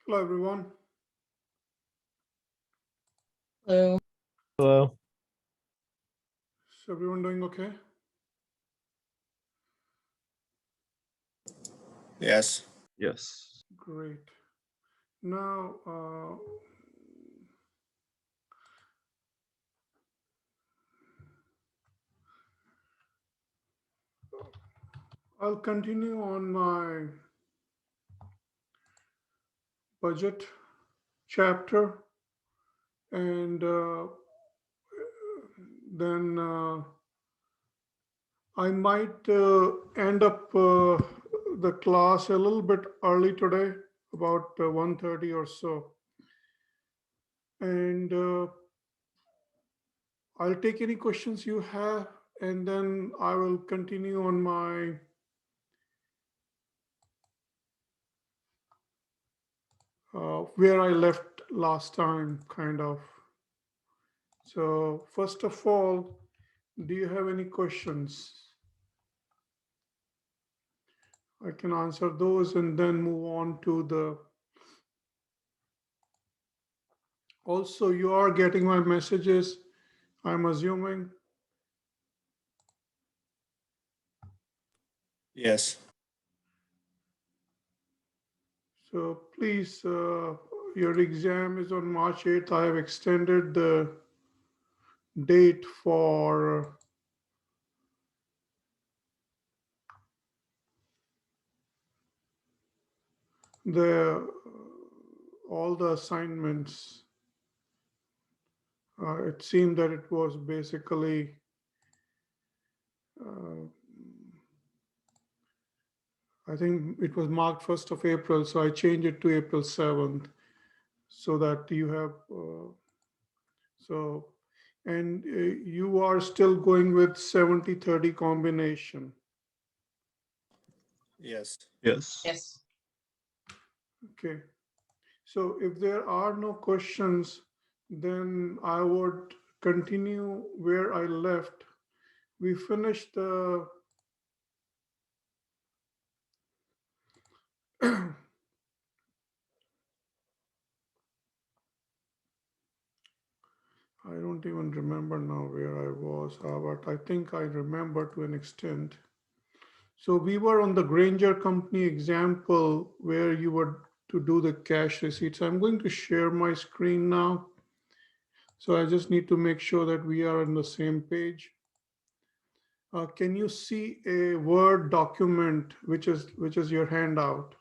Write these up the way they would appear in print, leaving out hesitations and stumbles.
Hello, everyone. Hello. Hello. Is everyone doing okay? Yes. Yes. Great. Now, I'll continue on my budget chapter, and then I might end up the class a little bit early today, about 1:30 or so. And I'll take any questions you have, and then I will continue on my where I left last time, kind of. So first of all, do you have any questions? I can answer those and then move on to the. Also, you are getting my messages, I'm assuming. Yes. So please, your exam is on March 8th. I have extended the date for the all the assignments. It seemed that it was basically I think it was marked 1st of April, so I changed it to April 7th so that you have, so, and you are still going with 70-30 combination. Yes. Yes. Yes. Okay. So if there are no questions, then I would continue where I left. We finished the I don't even remember now where I was, but I think I remember to an extent. So we were on the Granger company example where you were to do the cash receipts. I'm going to share my screen now. So I just need to make sure that we are on the same page. Can you see a Word document, which is your handout?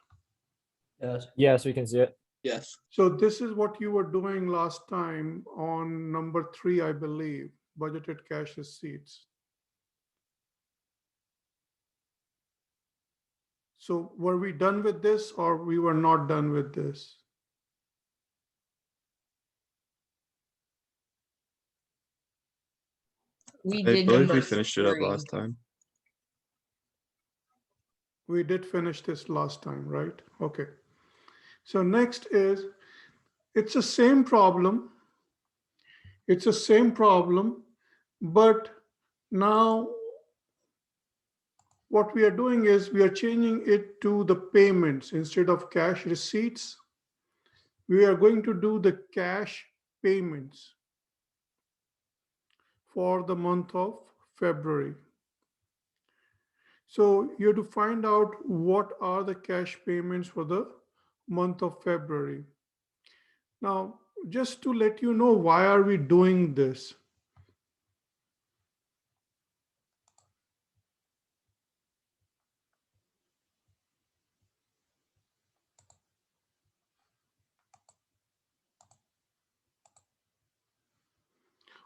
Yes. Yes, we can see it. Yes. So this is what you were doing last time on number 3, I believe, budgeted cash receipts. So were we done with this or we were not done with this? We I did believe we number finished it up 3. last time. We did finish this last time, right? Okay. So next is, it's the same problem. It's the same problem, but now what we are doing is we are changing it to the payments instead of cash receipts. We are going to do the cash payments for the month of February. So you have to find out what are the cash payments for the month of February. Now, just to let you know, why are we doing this?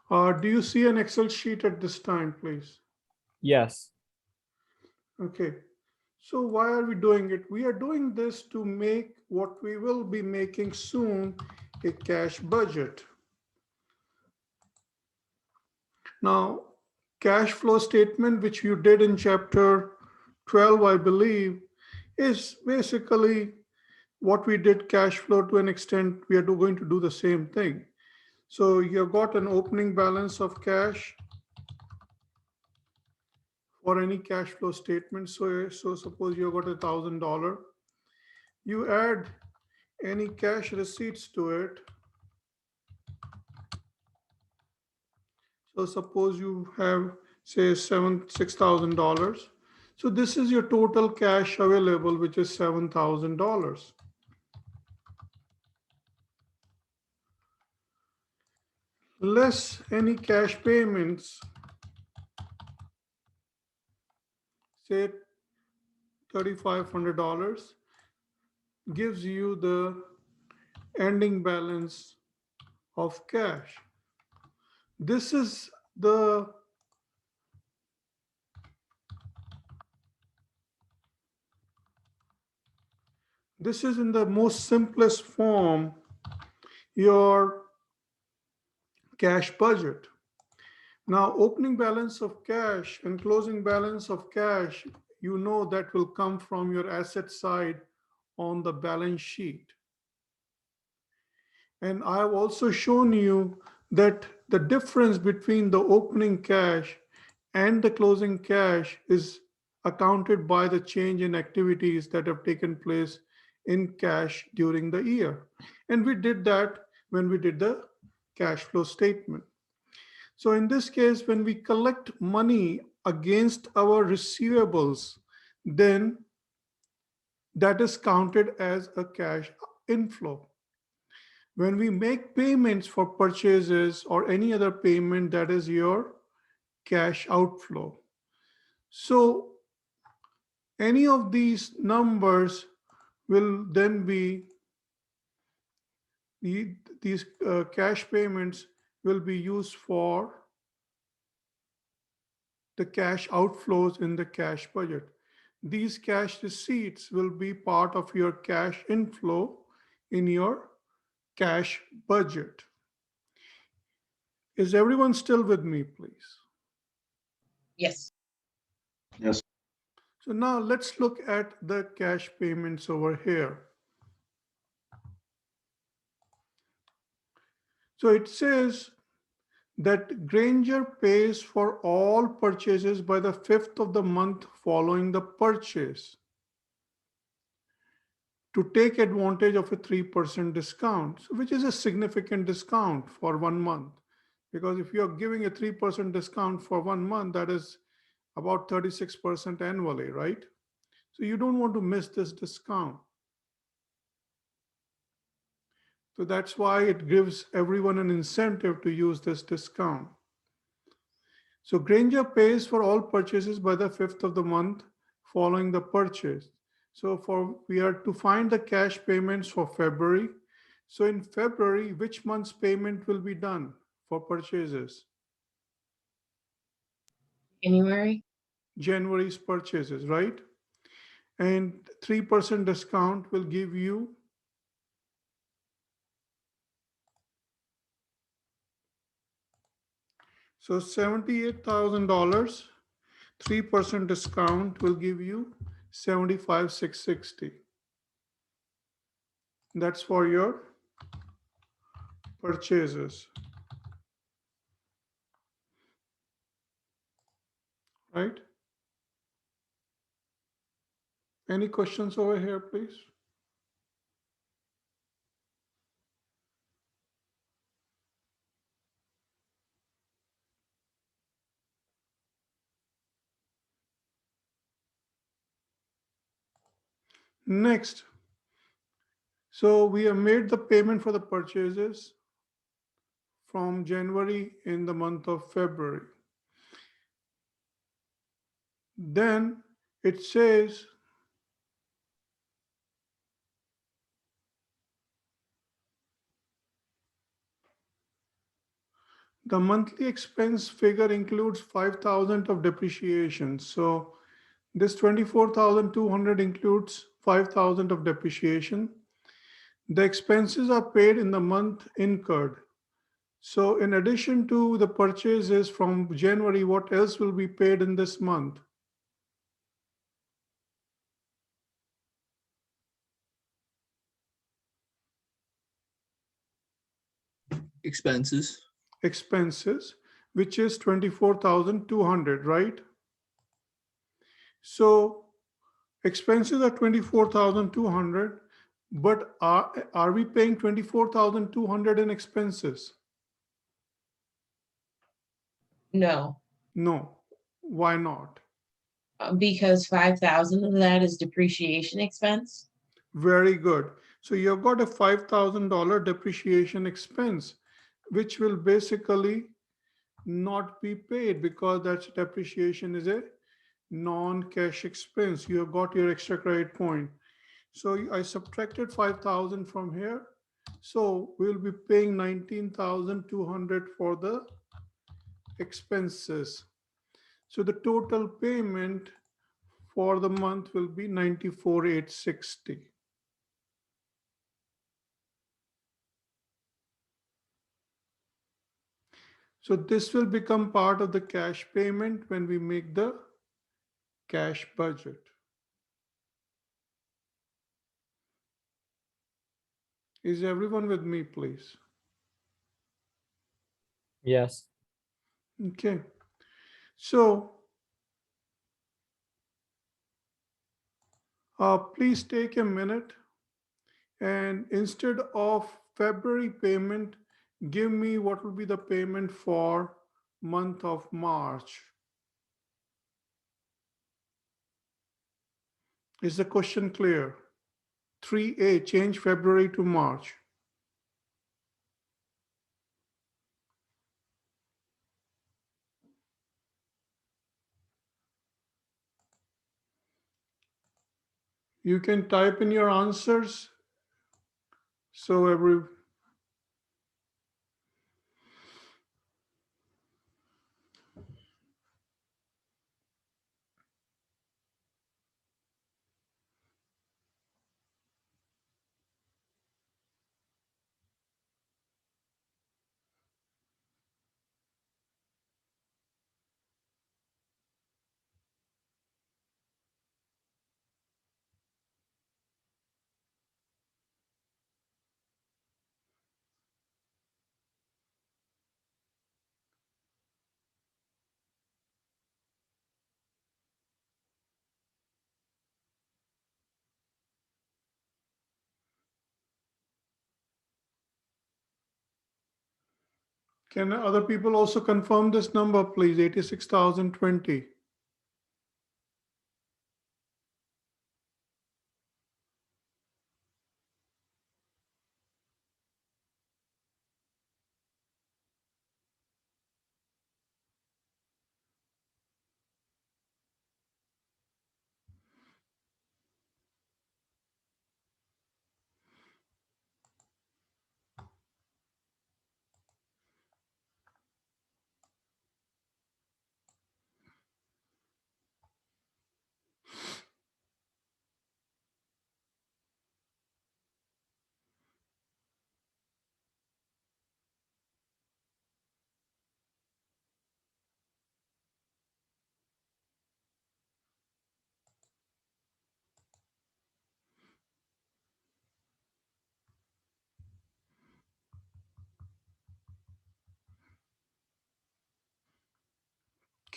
Do you see an Excel sheet at this time, please? Yes. Okay. So why are we doing it? We are doing this to make what we will be making soon a cash budget. Now, cash flow statement, which you did in chapter 12, I believe, is basically what we did cash flow to an extent. We are going to do the same thing. So you've got an opening balance of cash for any cash flow statement. So suppose you've got $1,000. You add any cash receipts to it. So suppose you have, say, $6,000. So this is your total cash available, which is $7,000. Less any cash payments, say $3,500, gives you the ending balance of cash. This is the this is in the most simplest form your cash budget. Now, opening balance of cash and closing balance of cash, you know that will come from your asset side on the balance sheet. And I have also shown you that the difference between the opening cash and the closing cash is accounted by the change in activities that have taken place in cash during the year. And we did that when we did the cash flow statement. So in this case, when we collect money against our receivables, then that is counted as a cash inflow. When we make payments for purchases or any other payment, that is your cash outflow. So any of these numbers will then be, these cash payments will be used for the cash outflows in the cash budget. These cash receipts will be part of your cash inflow in your cash budget. Is everyone still with me, please? Yes. Yes. So now let's look at the cash payments over here. So it says that Granger pays for all purchases by the 5th of the month following the purchase to take advantage of a 3% discount, which is a significant discount for 1 month. Because if you're giving a 3% discount for 1 month, that is about 36% annually, right? So you don't want to miss this discount. So that's why it gives everyone an incentive to use this discount. So Granger pays for all purchases by the 5th of the month following the purchase. So we are to find the cash payments for February. So in February, which month's payment will be done for purchases? January. January's purchases, right? And 3% discount will give you so $78,000, 3% discount will give you $75,660. That's for your purchases, right? Any questions over here, please? Next, so we have made the payment for the purchases from January in the month of February. Then it says the monthly expense figure includes 5,000 of depreciation. So this 24,200 includes 5,000 of depreciation. The expenses are paid in the month incurred. So in addition to the purchases from January, what else will be paid in this month? Expenses. Expenses, which is 24,200, right? So expenses are 24,200. But are we paying 24,200 in expenses? No, No. Why not? because 5,000 of that is depreciation expense. Very good. So you've got a $5,000 depreciation expense, which will basically not be paid because that depreciation is a non-cash expense. You have got your extra credit point. So I subtracted 5,000 from here. So we'll be paying 19,200 for the expenses. So the total payment for the month will be 94,860. So this will become part of the cash payment when we make the cash budget. Is everyone with me, please? Yes. Okay. So please take a minute and instead of February payment, give me what will be the payment for month of March. Is the question clear? 3A, change February to March. You can type in your answers. So can other people also confirm this number, please? 86,020.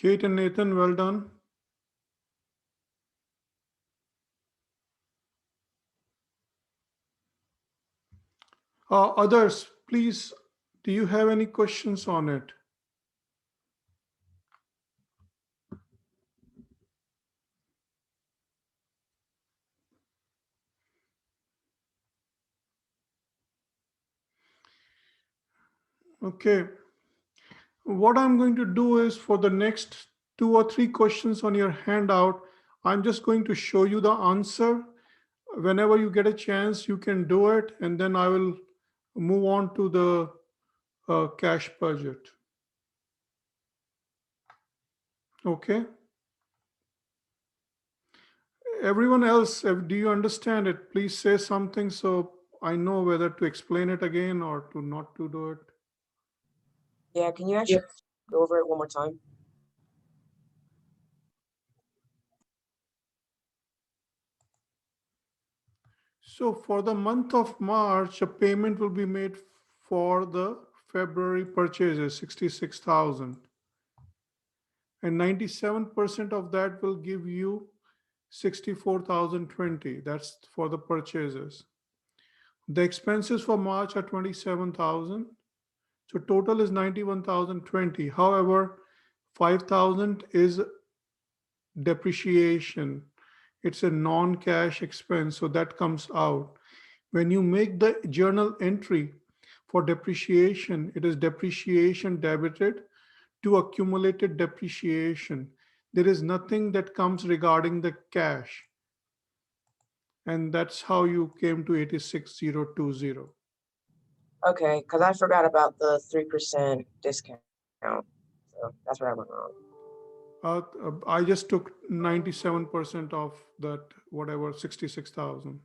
Kate and Nathan, well done. Others, please, do you have any questions on it? Okay. What I'm going to do is for the next 2 or 3 questions on your handout, I'm just going to show you the answer. Whenever you get a chance, you can do it, and then I will move on to the cash budget. Okay. Everyone else, do you understand it? Please say something so I know whether to explain it again or to not to do it. Yeah, can you actually go over it one more time? So for the month of March, a payment will be made for the February purchases, 66,000. And 97% of that will give you 64,020. That's for the purchases. The expenses for March are 27,000. So total is 91,020. However, 5,000 is depreciation. It's a non-cash expense, so that comes out. When you make the journal entry for depreciation, it is depreciation debited to accumulated depreciation. There is nothing that comes regarding the cash. And that's how you came to 86,020. Okay, because I forgot about the 3% discount. So that's where I went wrong. I just took 97% of that, whatever, 66,000.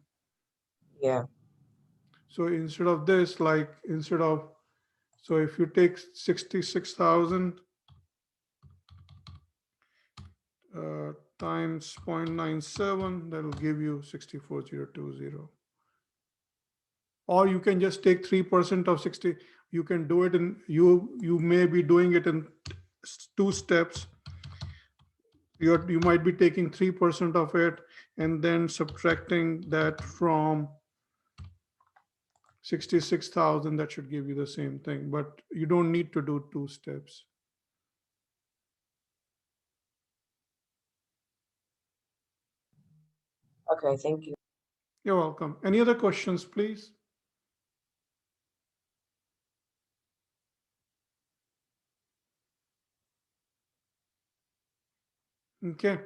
Yeah. So instead of this, like so if you take 66,000 times 0.97, that'll give you 64,020. Or you can just take 3% of 60. You can do it in, you may be doing it in 2 steps. You might be taking 3% of it and then subtracting that from 66,000. That should give you the same thing, but you don't need to do 2 steps. Okay, thank you. You're welcome. Any other questions, please? Okay.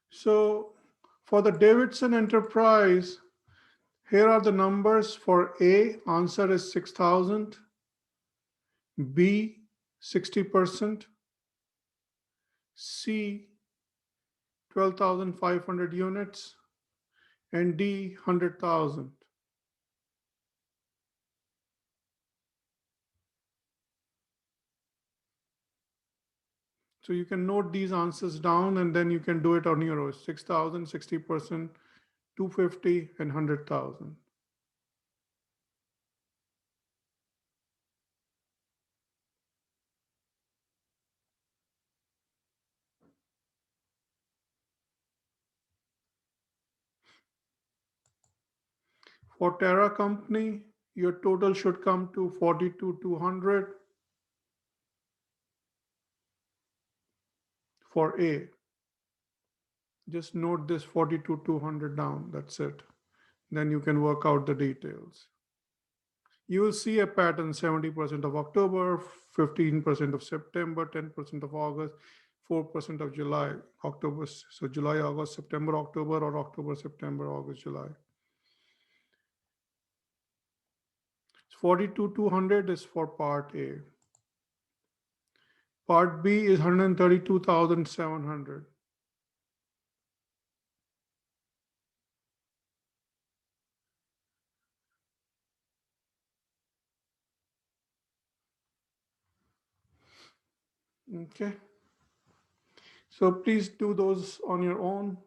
So for the Davidson Enterprise, here are the numbers for A, answer is 6,000, B, 60%, C, 12,500 units, and D, 100,000. So you can note these answers down and then you can do it on your own. 6,000, 60%, 250, and 100,000. For Terra Company, your total should come to 42,200 for A. Just note this 42,200 down, that's it. Then you can work out the details. You will see a pattern: 70% of October, 15% of September, 10% of August, 4% of July, October. So July, August, September, October, or October, September, August, July. 42,200 is for part A. Part B is 132,700. Okay. So please do those on your own.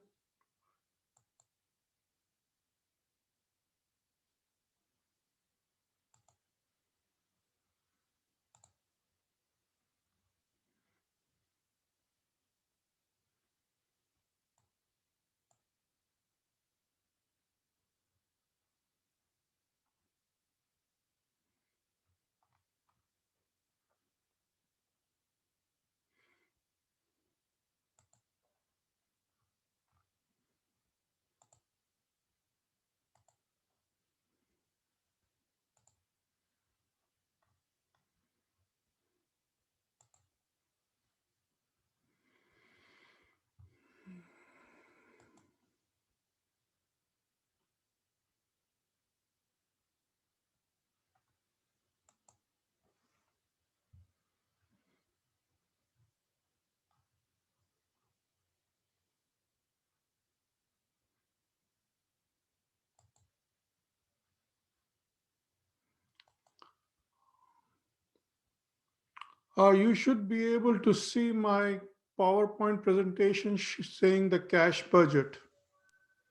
You should be able to see my PowerPoint presentation saying the cash budget.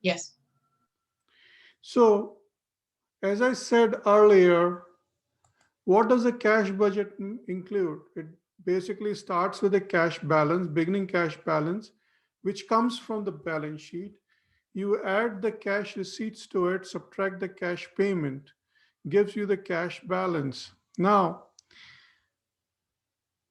Yes. So as I said earlier, what does a cash budget include? basically starts with a cash balance, beginning cash balance, which comes from the balance sheet. You add the cash receipts to it, subtract the cash payment, gives you the cash balance. Now,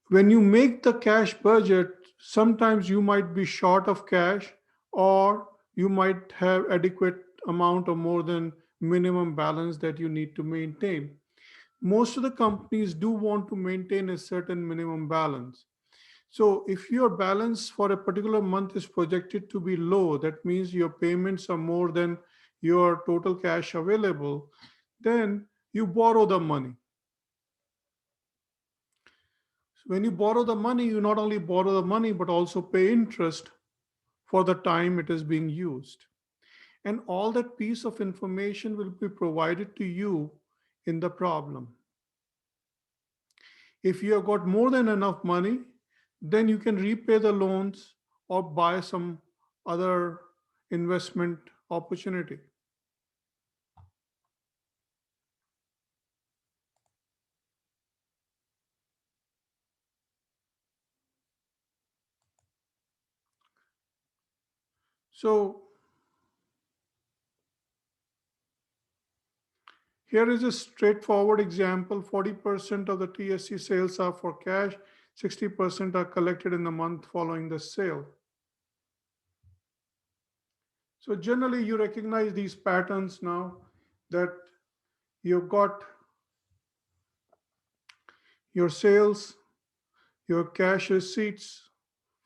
when you make the cash budget, sometimes you might be short of cash, or you might have adequate amount or more than minimum balance that you need to maintain. Most of the companies do want to maintain a certain minimum balance. So if your balance for a particular month is projected to be low, that means your payments are more than your total cash available, then you borrow the money. When you borrow the money, you not only borrow the money, but also pay interest for the time it is being used. And all that piece of information will be provided to you in the problem. If you have got more than enough money, then you can repay the loans or buy some other investment opportunity. So here is a straightforward example. 40% of the TSC sales are for cash, 60% are collected in the month following the sale. So generally you recognize these patterns now, that you've got your sales, your cash receipts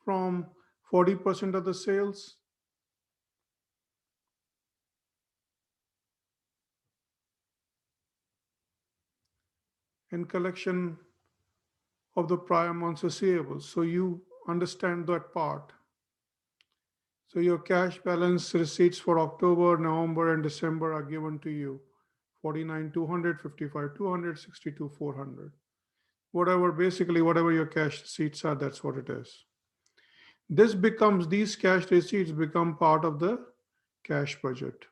from 40% of the sales, and collection of the prior month's receivables. So you understand that part. So your cash balance receipts for October, November, and December are given to you. 49,200, 55,200, 62,400. Whatever, basically whatever your cash receipts are, that's what it is. These cash receipts become part of the cash budget.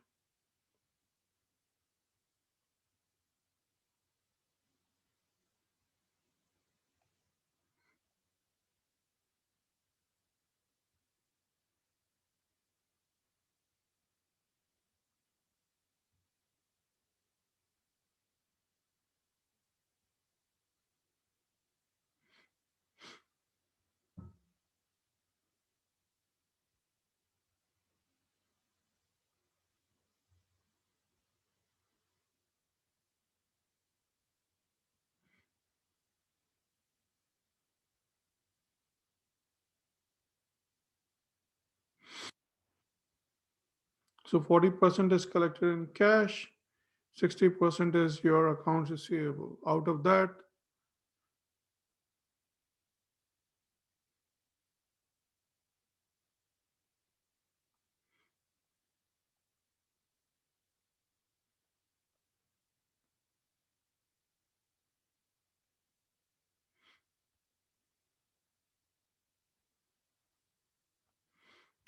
So 40% is collected in cash, 60% is your accounts receivable. Out of that,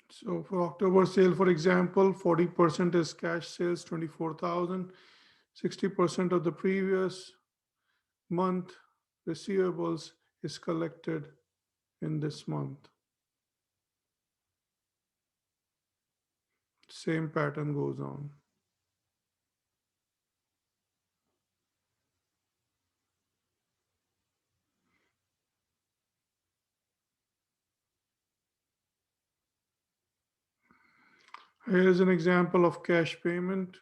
so for October sale, for example, 40% is cash sales, 24,000, 60% of the previous month receivables is collected in this month. Same pattern goes on. Here is an example of cash payment.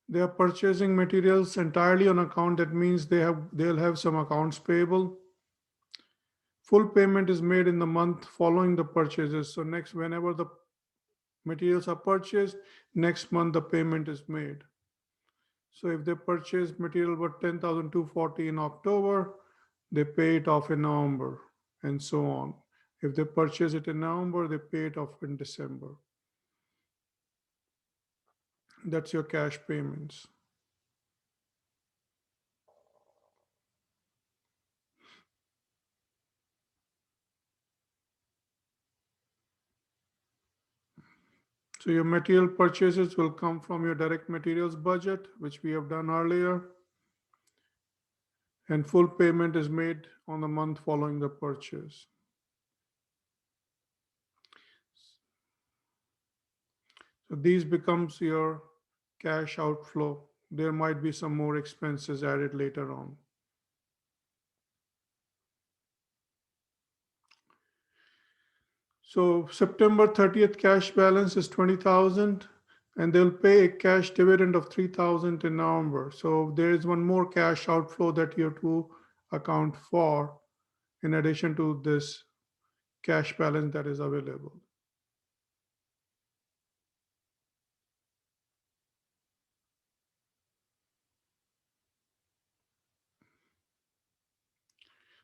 They are purchasing materials entirely on account. That means they'll have some accounts payable. Full payment is made in the month following the purchases. So whenever the materials are purchased, next month the payment is made. So if they purchase material worth 10,240 in October, they pay it off in November, and so on. If they purchase it in November, they pay it off in December. That's your cash payments. So your material purchases will come from your direct materials budget, which we have done earlier. and full payment is made on the month following the purchase. So these becomes your cash outflow. There might be some more expenses added later on. So September 30th cash balance is 20,000 and they'll pay a cash dividend of 3,000 in November. So there is one more cash outflow that you have to account for in addition to this cash balance that is available.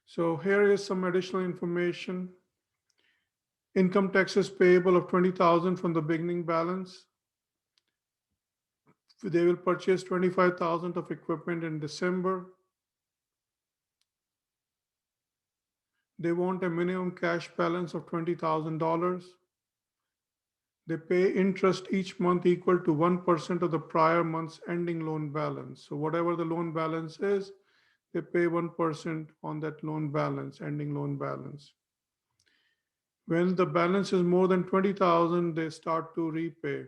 So here is some additional information. Income taxes payable of 20,000 from the beginning balance. They will purchase 25,000 of equipment in December. They want a minimum cash balance of $20,000. They pay interest each month equal to 1% of the prior month's ending loan balance. So whatever the loan balance is, they pay 1% on that loan balance, ending loan balance. When the balance is more than 20,000, they start to repay.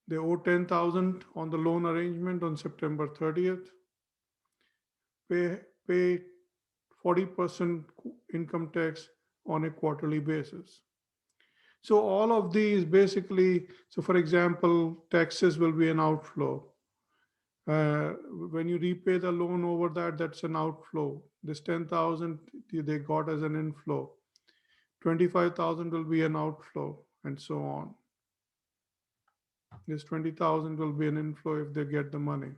They owe 10,000 on the loan arrangement on September 30th. Pay 40% income tax on a quarterly basis. So all of these basically, so for example, taxes will be an outflow. When you repay the loan over that, that's an outflow. This 10,000 they got as an inflow. 25,000 will be an outflow, and so on. This 20,000 will be an inflow if they get the money.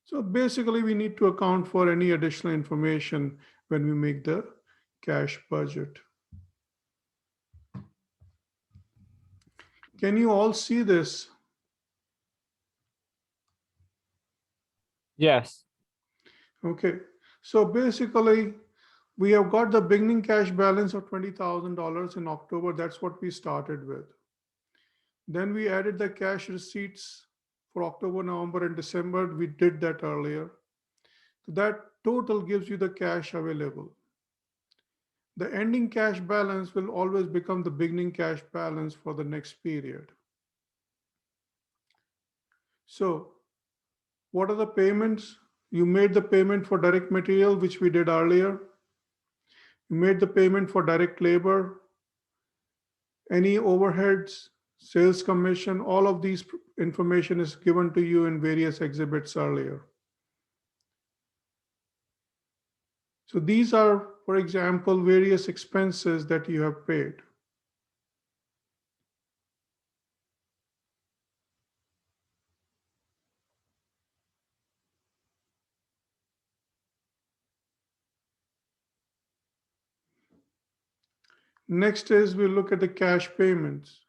So basically, we need to account for any additional information when we make the cash budget. Can you all see this? Yes. Okay, so basically, we have got the beginning cash balance of $20,000 in October. That's what we started with. Then we added the cash receipts for October, November, and December. We did that earlier. So that total gives you the cash available. The ending cash balance will always become the beginning cash balance for the next period. So what are the payments? You made the payment for direct material, which we did earlier. You made the payment for direct labor, any overheads, sales commission, all of these information is given to you in various exhibits earlier. So these are, for example, various expenses that you have paid. Next is we look at the cash payments.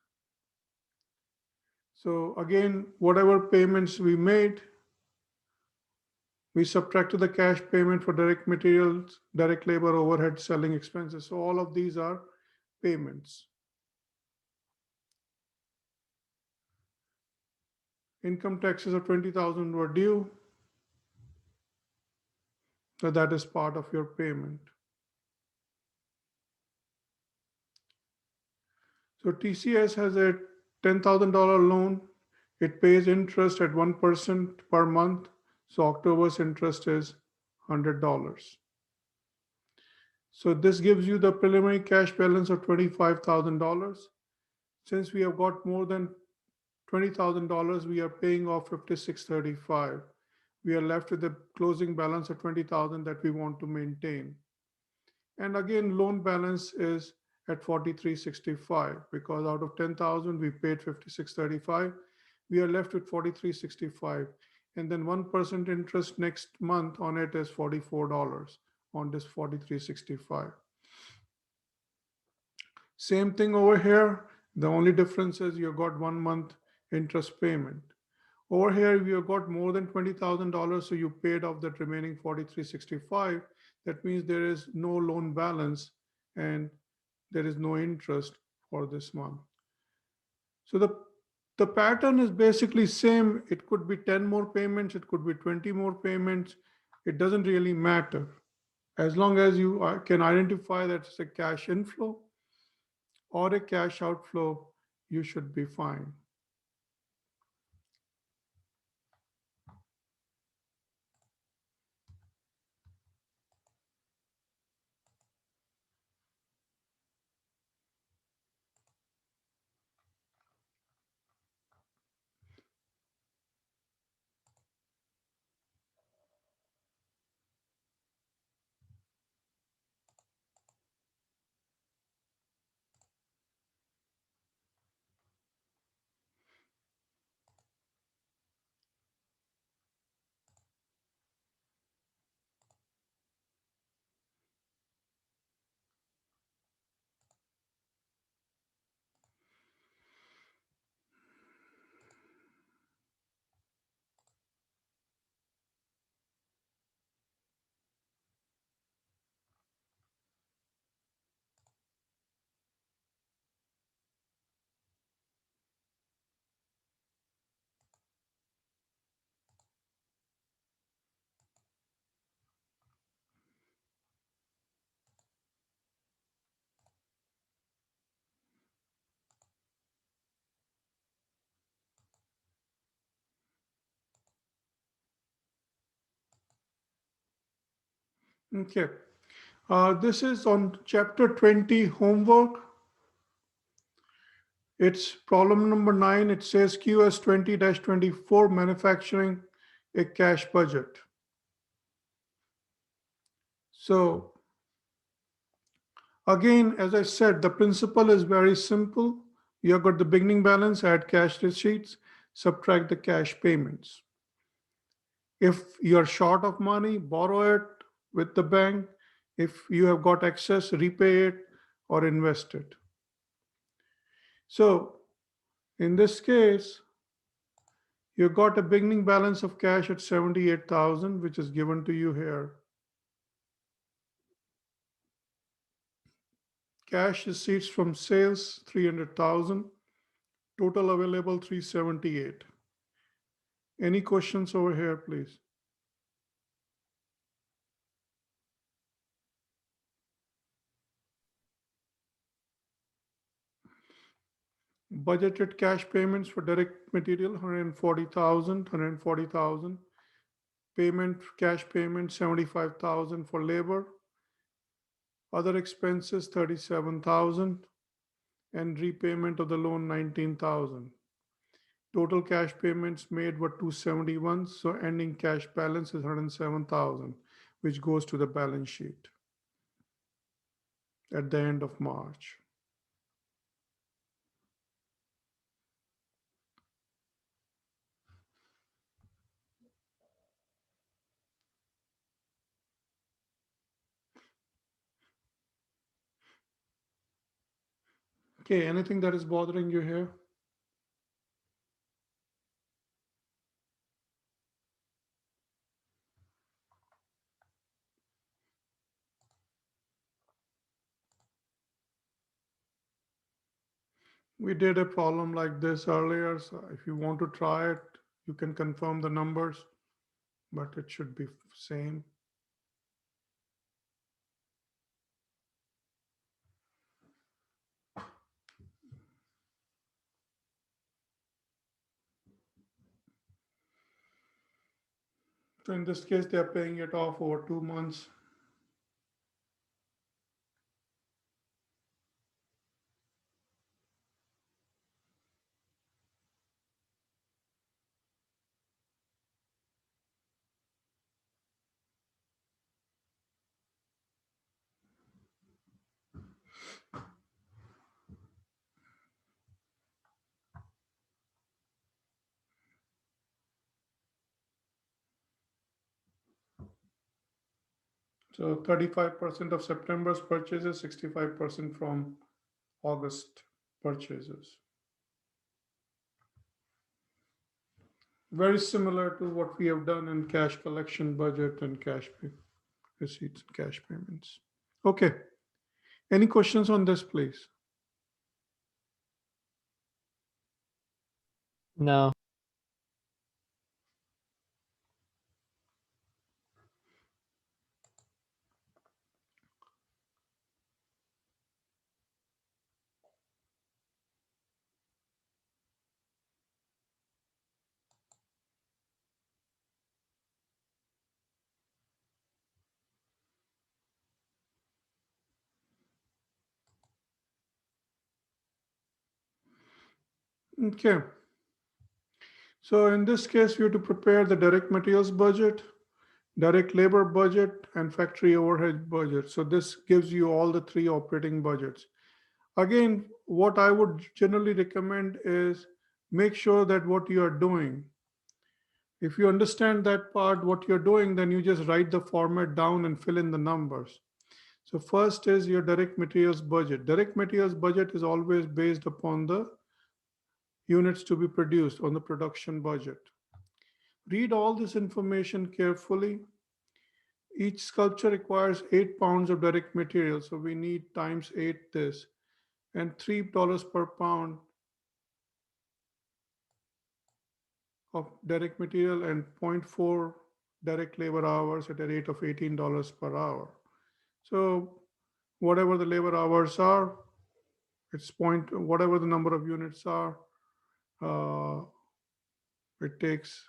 So again, whatever payments we made, we subtracted the cash payment for direct materials, direct labor, overhead, selling expenses. So all of these are payments. Income taxes of 20,000 were due. So that is part of your payment. So TCS has a $10,000 loan. It pays interest at 1% per month. So October's interest is $100. So this gives you the preliminary cash balance of $25,000. Since we have got more than $20,000, we are paying off $56.35. We are left with a closing balance of $20,000 that we want to maintain. And again, loan balance is at $43.65 because out of 10,000 we paid $56.35. We are left with $43.65, and then 1% interest next month on it is $44 on this $43.65. Same thing over here. The only difference is you got 1 month interest payment. Over here, we have got more than $20,000, so you paid off that remaining $43.65. That means there is no loan balance and there is no interest for this month. So the The pattern is basically same. It could be 10 more payments, it could be 20 more payments. It doesn't really matter. As long as you can identify that it's a cash inflow or a cash outflow, you should be fine. Okay. This is on chapter 20 homework. It's problem number 9. It says QS 20-24 manufacturing a cash budget. So again, as I said, the principle is very simple. You've got the beginning balance, add cash receipts, subtract the cash payments. If you're short of money, borrow it with the bank. If you have got excess, repay it or invest it. So in this case, you got a beginning balance of cash at 78,000, which is given to you here. Cash receipts from sales, 300,000. Total available, 378. Any questions over here, please? Budgeted cash payments for direct material, 140,000, 140,000. Payment, cash payment, 75,000 for labor. Other expenses, 37,000. And repayment of the loan, 19,000. Total cash payments made were 271. So ending cash balance is 107,000, which goes to the balance sheet at the end of March. Okay, anything that is bothering you here? We did a problem like this earlier, so if you want to try it, you can confirm the numbers, but it should be same. So in this case, they're paying it off over 2 months. So 35% of September's purchases, 65% from August purchases. Very similar to what we have done in cash collection budget and cash receipts and cash payments. Okay. Any questions on this, please? No. Okay. So in this case, we have to prepare the direct materials budget, direct labor budget, and factory overhead budget. So this gives you all the three operating budgets. Again, what I would generally recommend is make sure that what you are doing, if you understand that part, what you're doing, then you just write the format down and fill in the numbers. So first is your direct materials budget. Direct materials budget is always based upon the units to be produced on the production budget. Read all this information carefully. Each sculpture requires 8 pounds of direct material. So we need times 8 this, and $3 per pound of direct material and zero point 0.4 direct labor hours at a rate of $18 per hour. So whatever the labor hours are, it's whatever the number of units are, it takes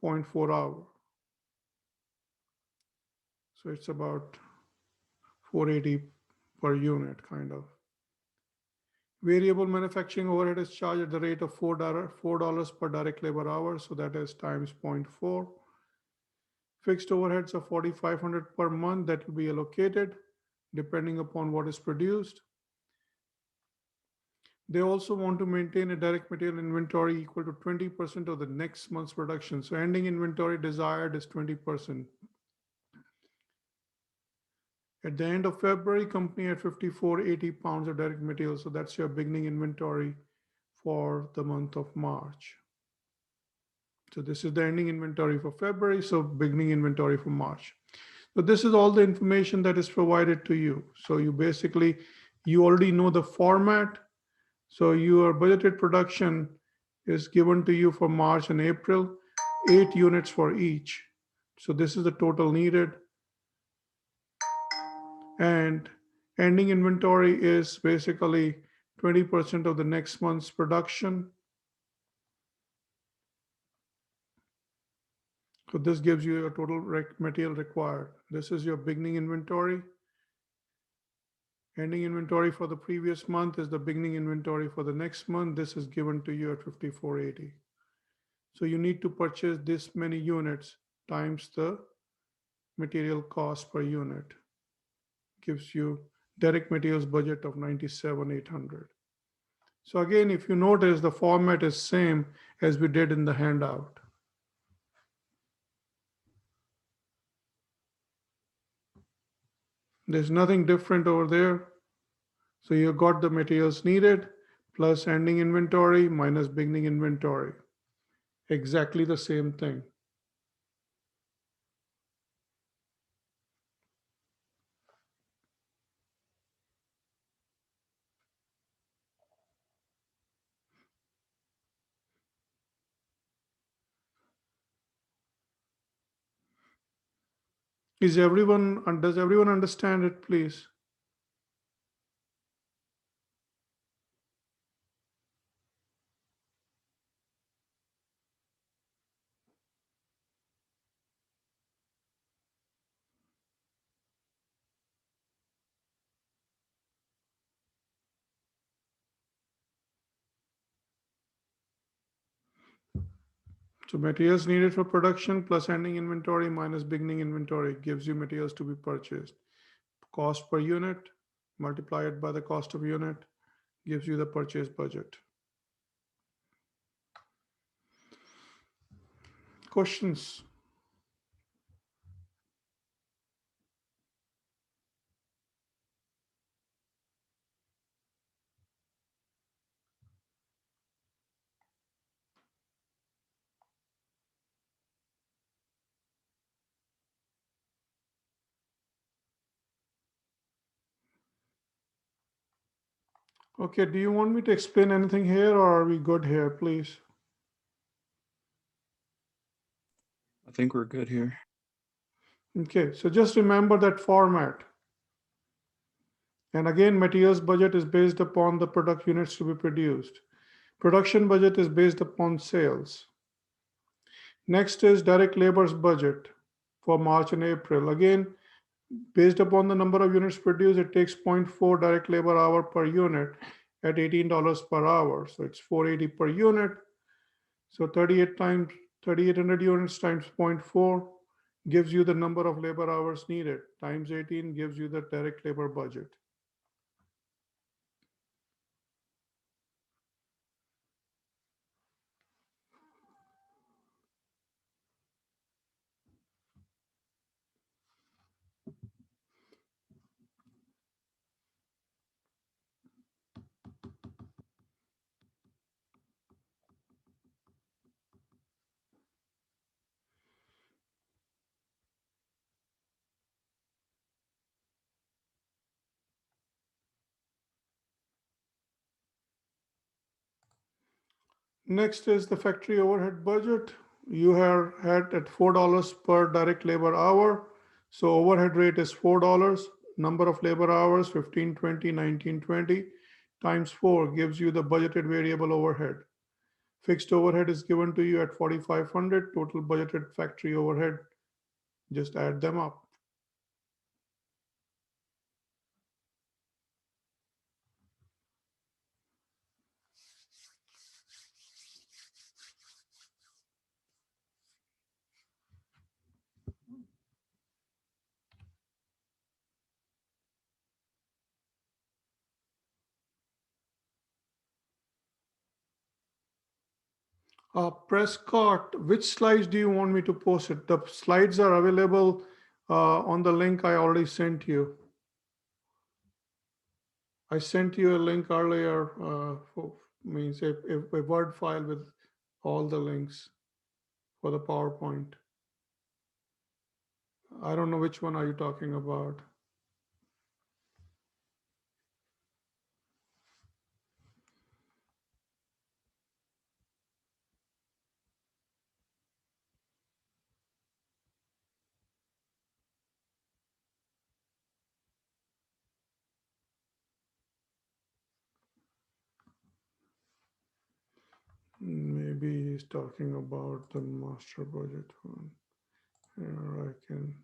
0.4 hour. So it's about 480 per unit kind of. Variable manufacturing overhead is charged at the rate of $4 per direct labor hour. So that is times 0.4. Fixed overheads of 4,500 per month that will be allocated depending upon what is produced. They also want to maintain a direct material inventory equal to 20% of the next month's production. So ending inventory desired is 20%. At the end of February, company had 5,480 pounds of direct material. So that's your beginning inventory for the month of March. So this is the ending inventory for February. So beginning inventory for March. So this is all the information that is provided to you. So you basically, you already know the format. So your budgeted production is given to you for March and April, 8 units for each. So this is the total needed. And ending inventory is basically 20% of the next month's production. So this gives you your total material required. This is your beginning inventory. Ending inventory for the previous month is the beginning inventory for the next month. This is given to you at 5,480. So you need to purchase this many units times the material cost per unit. Gives you direct materials budget of 97,800. So again, if you notice, the format is same as we did in the handout. There's nothing different over there. So you got the materials needed plus ending inventory minus beginning inventory. Exactly the same thing. Does everyone understand it, please? So materials needed for production plus ending inventory minus beginning inventory gives you materials to be purchased. Cost per unit multiplied by the cost of unit gives you the purchase budget. Questions? Okay, do you want me to explain anything here or are we good here, please? I think we're good here. Okay, so just remember that format. And again, materials budget is based upon the product units to be produced. Production budget is based upon sales. Next is direct labor's budget for March and April. Again, based upon the number of units produced, it takes 0.4 direct labor hour per unit at $18 per hour. So it's 480 per unit. So 3,800 units times 0.4 gives you the number of labor hours needed, times 18 gives you the direct labor budget. Next is the factory overhead budget. You have had at $4 per direct labor hour. So overhead rate is $4. Number of labor hours, 15, 20, 19, 20 times 4 gives you the budgeted variable overhead. Fixed overhead is given to you at 4,500. Total budgeted factory overhead, just add them up. Prescott, which slides do you want me to post it? The slides are available on the link I already sent you. I sent you a link earlier for means a Word file with all the links for the PowerPoint. I don't know which one are you talking about. Maybe he's talking about the master budget one. Here I can.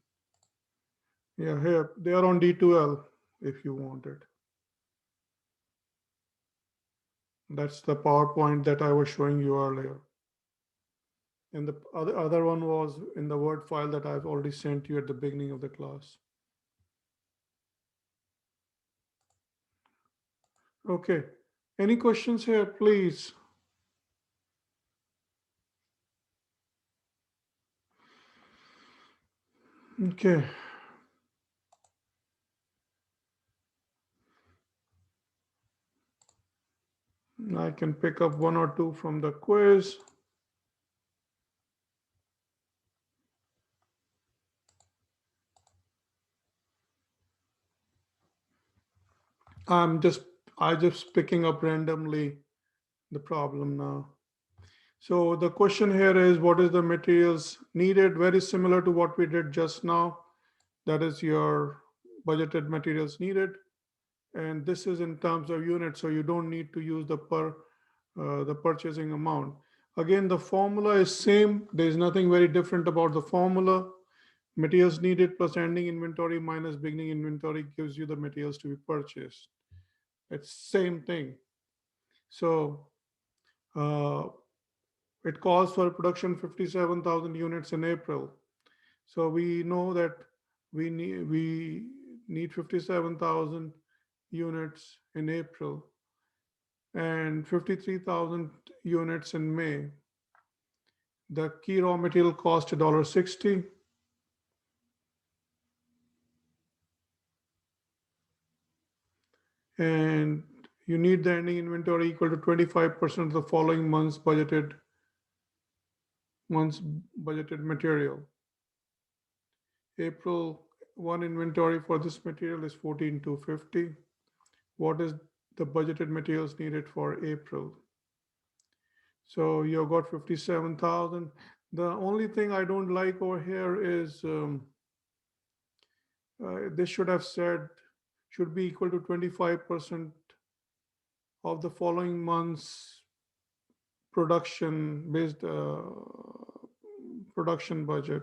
Yeah, here they are on D2L if you want it. That's the PowerPoint that I was showing you earlier. And the other one was in the Word file that I've already sent you at the beginning of the class. Okay, any questions here, please? Okay. I can pick up one or two from the quiz. I just picking up randomly the problem now. So the question here is, what is the materials needed? Very similar to what we did just now. That is your budgeted materials needed. And this is in terms of units, so you don't need to use the purchasing amount. Again, the formula is same. There's nothing very different about the formula. Materials needed plus ending inventory minus beginning inventory gives you the materials to be purchased. It's same thing. So it calls for production 57,000 units in April. So we know that we need 57,000 units in April and 53,000 units in May. The key raw material cost $1.60. And you need the ending inventory equal to 25% of the following month's budgeted material. April 1 inventory for this material is 14,250. What is the budgeted materials needed for April. So you got 57,000. The only thing I don't like over here is this should have said should be equal to 25% of the following month's production based production budget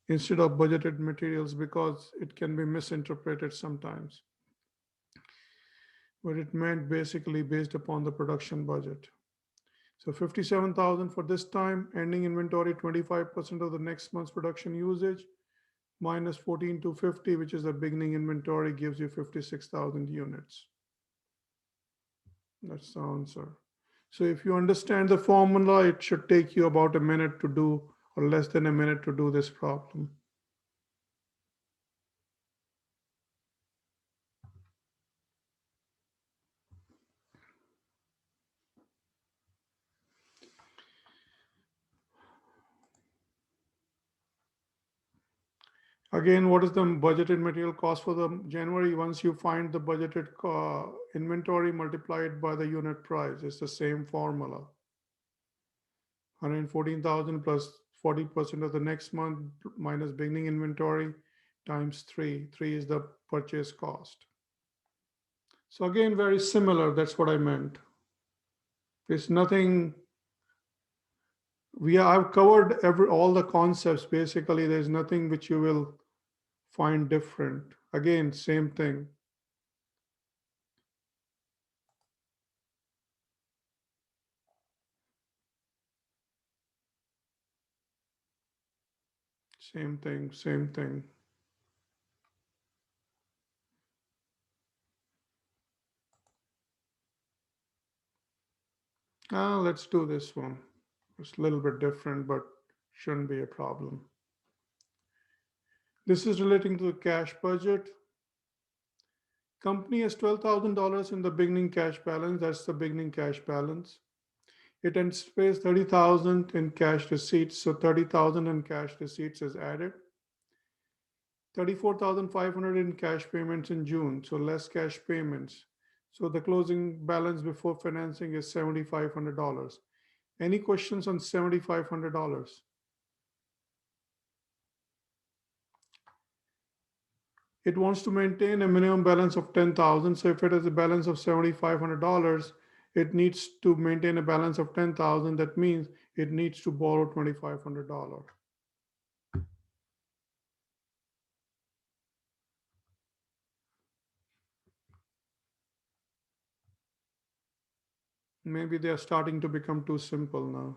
instead of budgeted materials, because it can be misinterpreted sometimes. But it meant basically based upon the production budget. So 57,000 for this time, ending inventory 25% of the next month's production usage, minus 14,250, which is the beginning inventory, gives you 56,000 units. That's the answer. So if you understand the formula, it should take you about a minute to do, or less than a minute to do this problem. Again, what is the budgeted material cost for the January? Once you find the budgeted inventory multiplied by the unit price, it's the same formula. 114,000 plus 40% of the next month minus beginning inventory times 3. 3 is the purchase cost. So again, very similar. That's what I meant. It's nothing. I've covered all the concepts. Basically, there's nothing which you will find different. Again, same thing. Same thing, same thing. Let's do this one. It's a little bit different, but shouldn't be a problem. This is relating to the cash budget. Company has $12,000 in the beginning cash balance. That's the beginning cash balance. It anticipates 30,000 in cash receipts. So 30,000 in cash receipts is added. 34,500 in cash payments in June. So less cash payments. So the closing balance before financing is $7,500. Any questions on $7,500? It wants to maintain a minimum balance of 10,000. So if it has a balance of $7,500, it needs to maintain a balance of 10,000. That means it needs to borrow $2,500. Maybe they are starting to become too simple now.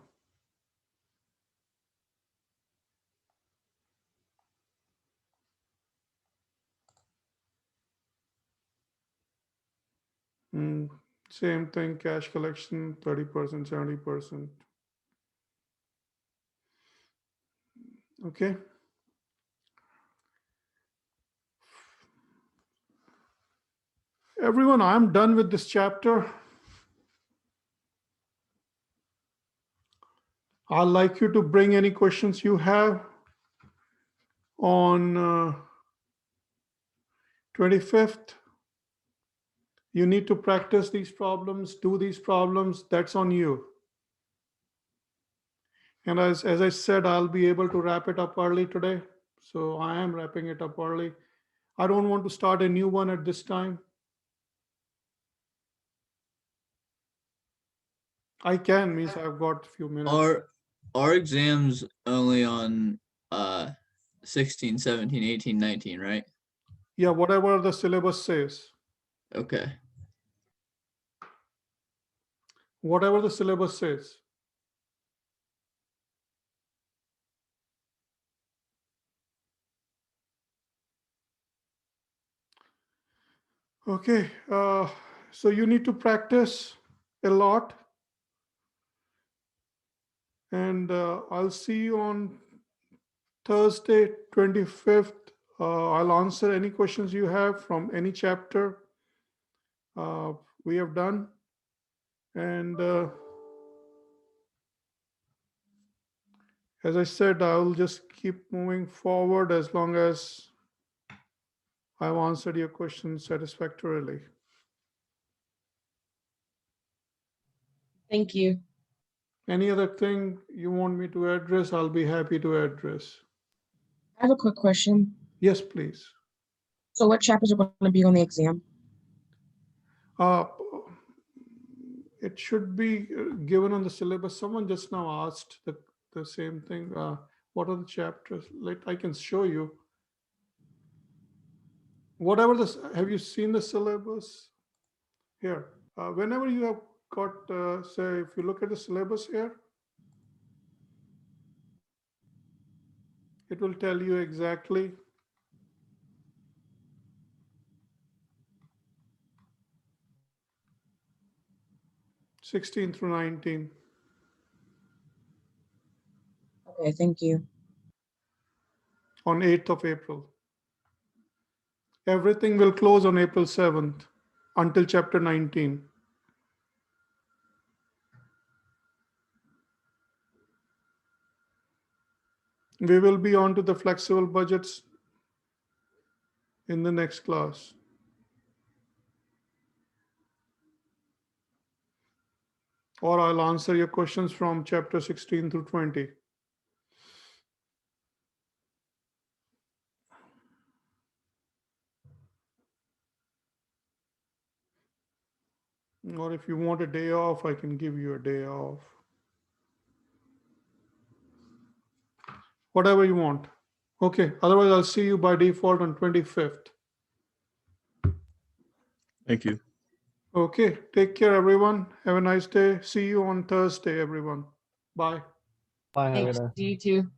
Same thing, cash collection, 30%, 70%. Okay. Everyone, I'm done with this chapter. I'd like you to bring any questions you have on 25th. You need to practice these problems, do these problems. That's on you. And as I said, I'll be able to wrap it up early today. So I am wrapping it up early. I don't want to start a new one at this time. I can, means I've got a few minutes. Our exams only on 16, 17, 18, 19, right? Yeah, whatever the syllabus says. Okay. Whatever the syllabus says. Okay, so you need to practice a lot. And I'll see you on Thursday, 25th. I'll answer any questions you have from any chapter we have done. And as I said, I'll just keep moving forward as long as I've answered your questions satisfactorily. Thank you. Any other thing you want me to address, I'll be happy to address. I have a quick question. Yes, please. So what chapters are going to be on the exam? It should be given on the syllabus. Someone just now asked the same thing. What are the chapters? I can show you. Whatever this, have you seen the syllabus? Here, whenever you have got, say, if you look at the syllabus here, it will tell you exactly. (16 through 19). Okay, thank you. On 8th of April. Everything will close on April 7th until chapter 19. We will be on to the flexible budgets in the next class. Or I'll answer your questions from chapter 16 through 20. Or if you want a day off, I can give you a day off. Whatever you want. Okay, otherwise I'll see you by default on 25th. Thank you. Okay, take care, everyone. Have a nice day. See you on Thursday, everyone. Bye. Bye. Have a good Thanks. day. You too.